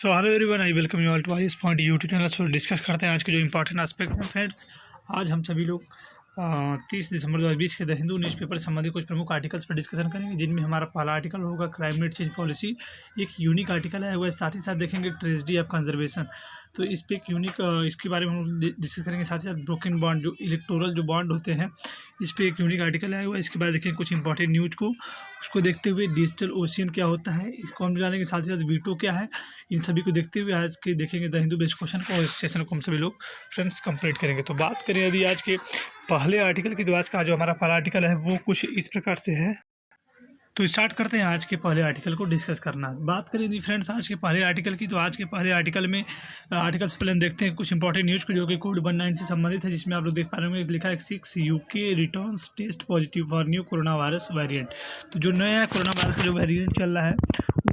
So hello everyone, I welcome you all to I point YouTube channel. So discuss करते हैं आज के जो इंपॉर्टेंट एस्पेक्ट हैं फ्रेंड्स। आज हम सभी लोग 30 दिसंबर 2020 के द हिंदू न्यूज़पेपर से संबंधित कुछ प्रमुख आर्टिकल्स पर डिस्कशन करेंगे, जिनमें हमारा पहला आर्टिकल होगा क्लाइमेट चेंज पॉलिसी। एक यूनिक आर्टिकल है वह, साथ ही साथ देखेंगे ट्रेजेडी ऑफ कंजर्वेशन। तो इस पर एक यूनिक इसके बारे में हम डिस्कस करेंगे। साथ ही साथ ब्रोकन बॉन्ड, जो इलेक्टोरल जो बॉन्ड होते हैं, इस पर एक यूनिक आर्टिकल है हुआ। इसके बाद देखेंगे कुछ इंपॉर्टेंट न्यूज़ को, उसको देखते हुए डिजिटल ओशियन क्या होता है इसको हम जानेंगे। साथ ही साथ वीटो क्या है, इन सभी को देखते हुए आज के देखेंगे द हिंदू बेस्ड क्वेश्चन को, और इस सेशन को हम सभी लोग फ्रेंड्स कंप्लीट करेंगे। तो बात करें यदि आज के पहले आर्टिकल की, तो आज का जो हमारा पहला आर्टिकल है वो कुछ इस प्रकार से है। तो स्टार्ट करते हैं आज के पहले आर्टिकल को डिस्कस करना। बात करें यदि फ्रेंड्स आज के पहले आर्टिकल की, तो आज के पहले आर्टिकल में आर्टिकल से पहले हम देखते हैं कुछ इंपॉर्टेंट न्यूज़ को, जो कि कोविड-19 से संबंधित है, जिसमें आप लोग देख पा रहे होंगे लिखा है 6 UK returns test positive for new corona virus variant. तो जो नया कोरोना वायरस का जो वेरिएंट चल रहा है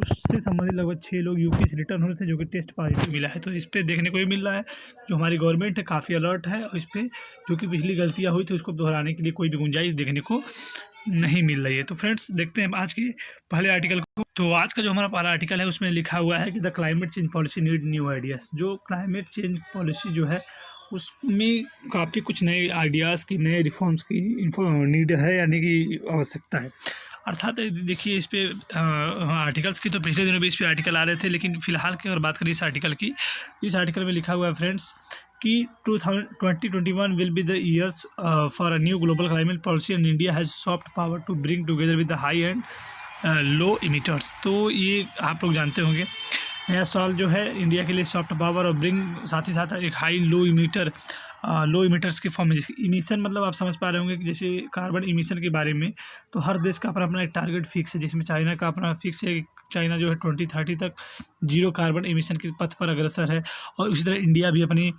उससे संबंधित लगभग 6 लोग यूके से रिटर्न हो रहे थे, जो कि टेस्ट पॉजिटिव मिला है। तो इस पर देखने को ही मिल रहा है जो हमारी गवर्नमेंट है काफ़ी अलर्ट है, और इस पर जो कि पिछली गलतियाँ हुई थी उसको दोहराने के लिए कोई भी गुंजाइश देखने को नहीं मिल रही है। तो फ्रेंड्स देखते हैं आज के पहले आर्टिकल को। तो आज का जो हमारा पहला आर्टिकल है उसमें लिखा हुआ है कि the climate change policy need new ideas. जो क्लाइमेट चेंज पॉलिसी जो है उसमें काफ़ी कुछ नए आइडियाज़ की, नए रिफॉर्म्स की नीड है, यानी कि आवश्यकता है। अर्थात देखिए इस पे आर्टिकल्स की तो पिछले दिनों भी इस पे आर्टिकल आ रहे थे, लेकिन फ़िलहाल की अगर बात करें इस आर्टिकल की, तो इस आर्टिकल में लिखा हुआ है फ्रेंड्स कि 2021 will be the years for a new global climate policy and India has soft power to bring together with the high and low emitters. तो ये आप लोग जानते होंगे नया साल जो है इंडिया के लिए सॉफ्ट पावर और ब्रिंग, साथ ही साथ एक हाई लो इमिटर्स के फॉर्म में, जैसे इमिशन मतलब आप समझ पा रहे होंगे कि जैसे कार्बन इमिशन के बारे में, तो हर देश का अपना अपना एक टारगेट फिक्स है, जिसमें चाइना का अपना फिक्स है। चाइना जो है 2030 तक जीरो कार्बन इमिशन के पथ पर अग्रसर है, और उसी तरह इंडिया भी अपनी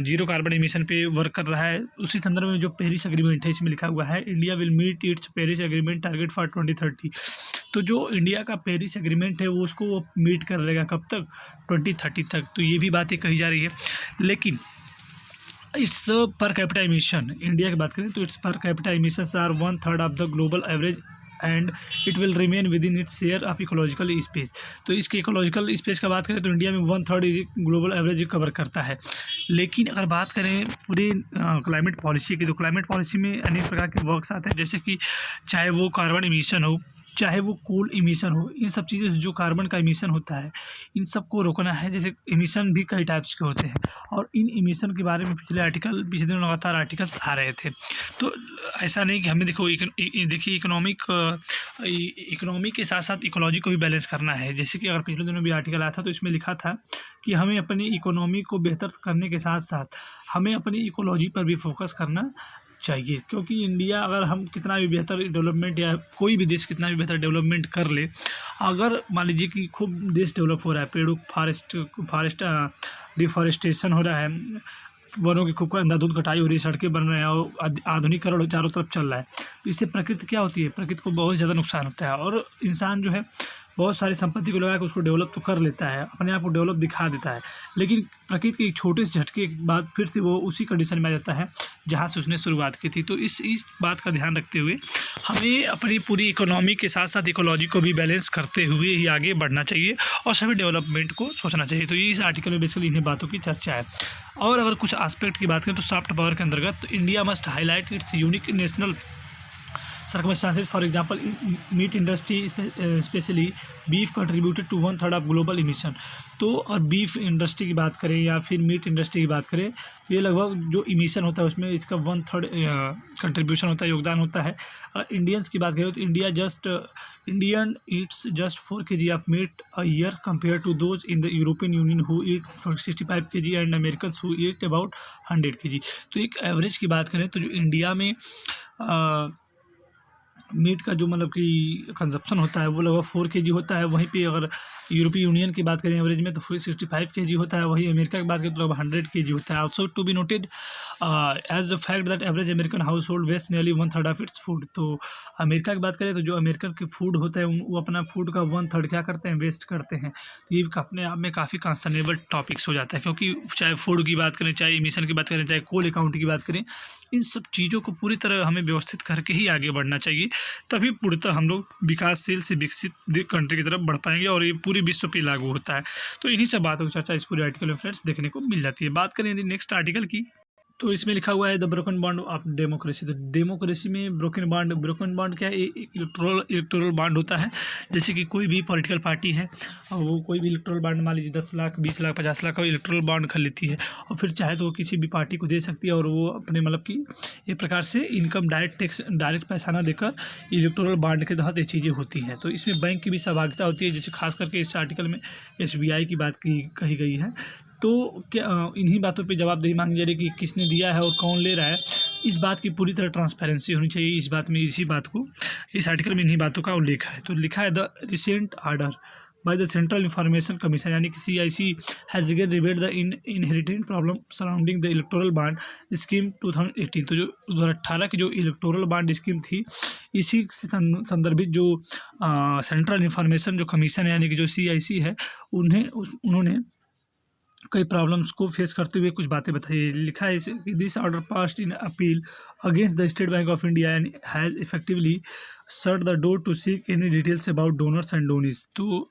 जीरो कार्बन इमिशन पे वर्क कर रहा है। उसी संदर्भ में जो पेरिस एग्रीमेंट है इसमें लिखा हुआ है India will meet its Paris agreement target for 2030। तो जो इंडिया का पेरिस एग्रीमेंट है वो उसको मीट कर लेगा कब तक, 2030 तक। तो ये भी बातें कही जा रही है, लेकिन it's per capita emission, India की बात करें तो its per capita emissions are 1/3 of the global average and it will remain within its share of ecological space. तो इसके इकोलॉजिकल स्पेस का बात करें तो इंडिया में 1/3 ग्लोबल एवरेज कवर करता है। लेकिन अगर बात करें पूरी क्लाइमेट पॉलिसी की, तो क्लाइमेट पॉलिसी में अनेक प्रकार के वर्क्स आते हैं, जैसे कि चाहे वो कार्बन इमिशन हो, चाहे वो कोल इमिशन हो, इन सब चीज़ें जो कार्बन का इमिशन होता है इन सबको रोकना है। जैसे इमिशन भी कई टाइप्स के होते हैं, और इन इमिशन के बारे में पिछले दिनों लगातार आर्टिकल्स आ रहे थे। तो ऐसा नहीं कि हमें देखिए इकोनॉमी के साथ साथ इकोलॉजी को भी बैलेंस करना है। जैसे कि अगर पिछले दिनों भी आर्टिकल आया था तो इसमें लिखा था कि हमें अपनी इकोनॉमी को बेहतर करने के साथ साथ हमें अपनी इकोलॉजी पर भी फोकस करना चाहिए, क्योंकि इंडिया अगर हम कितना भी बेहतर डेवलपमेंट, या कोई भी देश कितना भी बेहतर डेवलपमेंट कर ले, अगर मान लीजिए कि खूब देश डेवलप हो रहा है, पेड़ों फॉरेस्ट डिफॉरेस्टेशन हो रहा है, वनों की खूब अंधाधुंध कटाई हो रही है, सड़कें बन रहे हैं और आधुनिकीकरण चारों तरफ चल रहा है, तो इससे प्रकृति क्या होती है, प्रकृति को बहुत ज़्यादा नुकसान होता है। और इंसान जो है बहुत सारी संपत्ति को लगा कर उसको डेवलप तो कर लेता है, अपने आप को डेवलप दिखा देता है, लेकिन प्रकृति के एक छोटे से झटके के बाद फिर से वो उसी कंडीशन में आ जाता है जहाँ से उसने शुरुआत की थी। तो इस बात का ध्यान रखते हुए हमें अपनी पूरी इकोनॉमी के साथ साथ इकोलॉजी को भी बैलेंस करते हुए ही आगे बढ़ना चाहिए, और सभी डेवलपमेंट को सोचना चाहिए। तो ये इस आर्टिकल में बेसिकली इन्हीं बातों की चर्चा है। और अगर कुछ एस्पेक्ट की बात करें तो सॉफ्ट पावर के अंतर्गत तो India must highlight it's unique national circumstances. For example, meat industry especially beef contributed to 1/3 of global emission। तो और बीफ इंडस्ट्री की बात करें या फिर मीट इंडस्ट्री की बात करें, तो ये लगभग जो इमिशन होता है उसमें इसका 1/3 कंट्रीब्यूशन होता है, योगदान होता है। इंडियंस की बात करें तो Indian eats just 4 kg of meat a year compare to those in the European union who eat 65 kg and American who eat about 100 kg। तो एक एवरेज की बात करें तो जो इंडिया में मीट का जो मतलब कि कंजप्शन होता है वो लगभग 4 kg होता है। वहीं पे अगर यूरोपीय यूनियन की बात करें एवरेज में तो 65 kg होता है। वहीं अमेरिका की बात करें तो लगभग 100 kg होता है। Also to be noted as the fact that average American household waste nearly 1/3 of its food. तो अमेरिका की बात करें तो जो अमेरिकन के फूड होता है वो अपना फूड का 1/3 क्या करते हैं, वेस्ट करते हैं। तो ये अपने आप में काफ़ी कंसर्नेबल टॉपिक्स हो जाता है, क्योंकि चाहे फूड की बात करें, चाहे इमिशन की बात करें, चाहे कोल अकाउंट की बात करें, इन सब चीज़ों को पूरी तरह हमें व्यवस्थित करके ही आगे बढ़ना चाहिए, तभी पूर्णतः हम लोग विकासशील से विकसित कंट्री की तरफ बढ़ पाएंगे और ये पूरी विश्व पे लागू होता है। तो इन्हीं सब बातों की चर्चा इस पूरे आर्टिकल में फ्रेंड्स देखने को मिल जाती है। बात करें यदि नेक्स्ट आर्टिकल की, तो इसमें लिखा हुआ है the broken bond of democracy. तो डेमोक्रेसी में ब्रोकन बॉन्ड क्या है? इलेक्टोरल बॉन्ड होता है। जैसे कि कोई भी पॉलिटिकल पार्टी है और वो कोई भी इलेक्टोरल बॉन्ड मान लीजिए 10 लाख 20 लाख 50 लाख का इलेक्टोरल बॉन्ड खरीद लेती है और फिर चाहे तो वो किसी भी पार्टी को दे सकती है और वो अपने मतलब कि एक प्रकार से इनकम डायरेक्ट पैसा ना देकर इलेक्टोरल बॉन्ड के तहत ये चीज़ें होती हैं। तो इसमें बैंक की भी सहभागिता होती है, जैसे खास करके इस आर्टिकल में SBI की बात कही गई है। तो क्या इन्हीं बातों पे जवाबदेही मांगी जा रही है कि किसने दिया है और कौन ले रहा है। इस बात की पूरी तरह ट्रांसपेरेंसी होनी चाहिए इस बात में। इसी बात को इस आर्टिकल में इन्हीं बातों का उल्लेख है। तो लिखा है the recent order by the central information commission, यानी कि CIC has again revealed the inherent problem surrounding the electoral bond scheme 2018। तो जो 2018 की जो इलेक्टोरल बॉन्ड स्कीम थी, इसी से संदर्भित जो सेंट्रल इंफॉर्मेशन जो कमीशन है यानी कि जो CIC है, उन्होंने कई प्रॉब्लम्स को फेस करते हुए कुछ बातें बताई। लिखा है कि this order passed in appeal against the State Bank of India and has effectively shut the door to seek any details about donors and donees. तो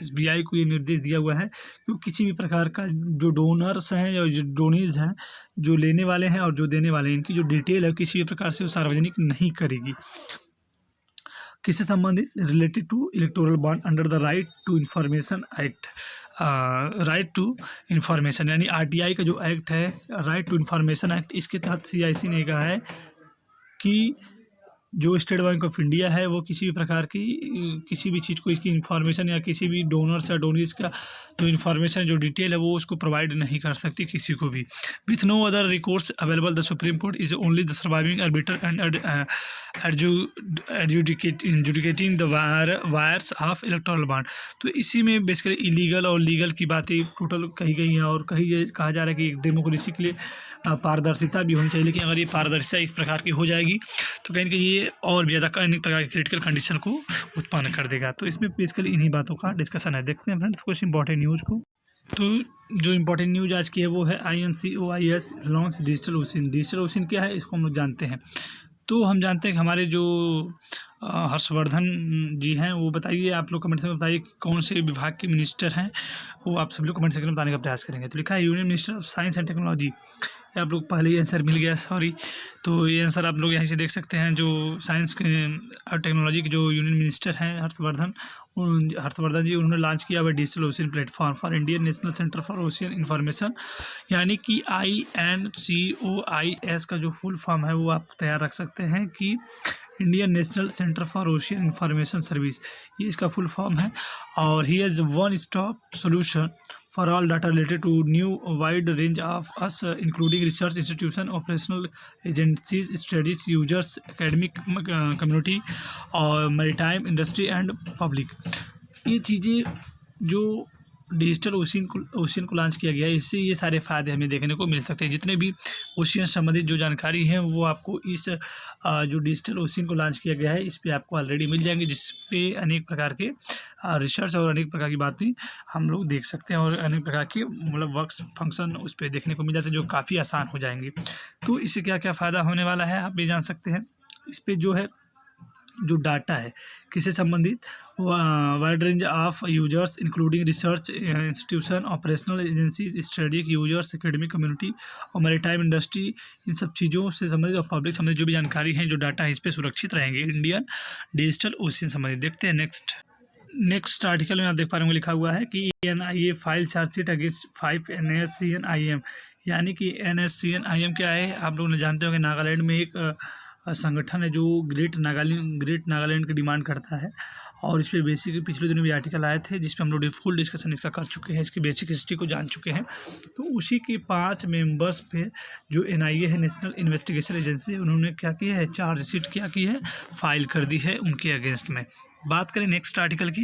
SBI को ये निर्देश दिया हुआ है कि किसी भी प्रकार का जो डोनर्स हैं या जो डोनीज हैं, जो लेने वाले हैं और जो देने वाले हैं, इनकी जो डिटेल है किसी भी प्रकार से वो सार्वजनिक नहीं करेगी। किससे संबंधित? Related to electoral bond under the right to information act. Right to information यानी RTI का जो एक्ट है, राइट टू इंफॉर्मेशन एक्ट, इसके तहत CIC ने कहा है कि जो स्टेट बैंक ऑफ इंडिया है वो किसी भी प्रकार की किसी भी चीज़ को इसकी इन्फॉर्मेशन या किसी भी डोनर्स या डोनीज का जो इन्फॉर्मेशन जो डिटेल है वो उसको प्रोवाइड नहीं कर सकती किसी को भी। With no other recourse available the supreme court is only the surviving arbiter and adjudicating the vires of electoral bond. तो इसी में बेसिकली इलीगल और लीगल की बातें टोटल कही गई हैं और कहा जा रहा है कि डेमोक्रेसी के लिए पारदर्शिता भी होनी चाहिए। लेकिन अगर ये पारदर्शिता इस प्रकार की हो जाएगी तो कहीं ना कहीं ये और भी ज़्यादा अनेक प्रकार की क्रिटिकल कंडीशन को उत्पन्न कर देगा। तो इसमें बेसिकली इन्हीं बातों का डिस्कशन है। देखते हैं फ्रेंड्स कुछ इंपॉर्टेंट न्यूज़ को। तो जो इम्पोर्टेंट न्यूज़ आज की है वो है INCOIS launch digital ocean. Digital ocean क्या है इसको हम लोग जानते हैं। तो हम जानते हैं कि हमारे जो हर्षवर्धन जी हैं वो बताइए, आप लोग कमेंट में बताइए कि कौन से विभाग के मिनिस्टर हैं, वो आप सभी लोग कमेंट सेक्शन में बताने का प्रयास करेंगे। तो लिखा है union minister of science and technology. आप लोग पहले ही आंसर मिल गया, सॉरी। तो ये आंसर आप लोग यहीं से देख सकते हैं। जो साइंस और टेक्नोलॉजी के जो यूनियन मिनिस्टर हैं हर्षवर्धन जी, उन्होंने लॉन्च किया हुआ digital ocean platform for Indian national centre for ocean information, यानी कि INCOIS का जो फुल फॉर्म है वो आप तैयार रख सकते हैं कि Indian national centre for ocean information service, ये इसका फुल फॉर्म है। और he has one stop solution for all data related to new wide range of us including research institution, operational agencies, studies users, academic community और maritime industry and public। ये चीज़ें जो digital ocean को launch किया गया है, इससे ये सारे फ़ायदे हमें देखने को मिल सकते हैं। जितने भी ओशियन संबंधित जो जानकारी है वो आपको इस जो डिजिटल ओशियन को लॉन्च किया गया है इस पे आपको ऑलरेडी मिल जाएंगे, जिस पे अनेक प्रकार के रिसर्च और अनेक प्रकार की बातें हम लोग देख सकते हैं और अनेक प्रकार के मतलब वर्क्स फंक्शन उस पर देखने को मिल जाते हैं जो काफ़ी आसान हो जाएंगे। तो इससे क्या क्या फ़ायदा होने वाला है आप भी जान सकते हैं। इस पर जो है जो डाटा है किससे संबंधित, wide range of users including research institution, operational agencies, study users, academic community और मैरीटाइम इंडस्ट्री, इन सब चीज़ों से संबंधित और पब्लिक संबंधित जो भी जानकारी है, जो डाटा है, इस पर सुरक्षित रहेंगे इंडियन डिजिटल ओशियन संबंधित। देखते हैं नेक्स्ट आर्टिकल में आप देख पा रहे होंगे लिखा हुआ है कि NIA file chargesheet against 5 NSCN-IM, यानी कि NSCN-IM क्या है आप लोग जानते होंगे। नागालैंड में एक संगठन है जो ग्रेट नागालैंड की डिमांड करता है और इस पर बेसिक पिछले दिनों भी आर्टिकल आए थे जिस पे हम लोग फुल डिस्कशन इसका कर चुके हैं, इसकी बेसिक हिस्ट्री को जान चुके हैं। तो उसी के 5 मेंबर्स पे जो NIA है, नेशनल इन्वेस्टिगेशन एजेंसी, उन्होंने क्या किया है, चार्जशीट क्या की है, फाइल कर दी है उनके अगेंस्ट में। बात करें नेक्स्ट आर्टिकल की,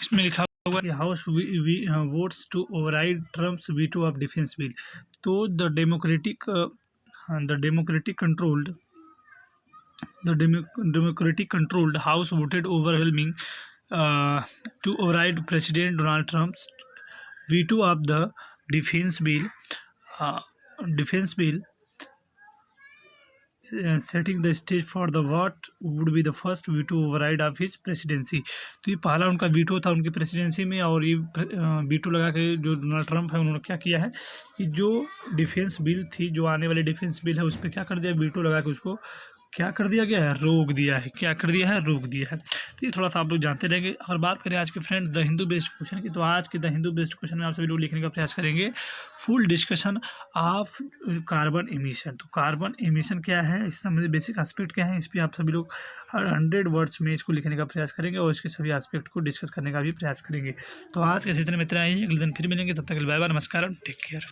इसमें लिखा हुआ है house votes to override Trump's veto of defence bill. तो the democratic controlled house voted overwhelming to override President Donald Trump's veto of the defense bill setting the stage for the what would be the first veto override of his presidency. तो ये पहला उनका veto था उनकी presidency में, और ये veto लगा के जो डोनाल्ड ट्रंप है उन्होंने क्या किया है कि जो डिफेंस बिल थी, जो आने वाली डिफेंस बिल है, उस पर क्या कर दिया, वीटो लगा के उसको क्या कर दिया गया है, रोक दिया है। क्या कर दिया है, रोक दिया है। तो ये थोड़ा सा आप लोग जानते रहेंगे। अगर बात करें आज के friend the Hindu based question की, तो आज के द हिंदू बेस्ड क्वेश्चन में आप सभी लोग लिखने का प्रयास करेंगे full discussion of carbon emission. तो कार्बन एमिशन क्या है, इस संबंधित बेसिक एस्पेक्ट क्या है, इस पर आप सभी लोग 100 वर्ड्स में इसको लिखने का प्रयास करेंगे और इसके सभी एस्पेक्ट को डिस्कस करने का भी प्रयास करेंगे। तो आज के इसी तरह में इतना ही, अगले दिन फिर मिलेंगे, तब तक बाय बाय, नमस्कार, टेक केयर।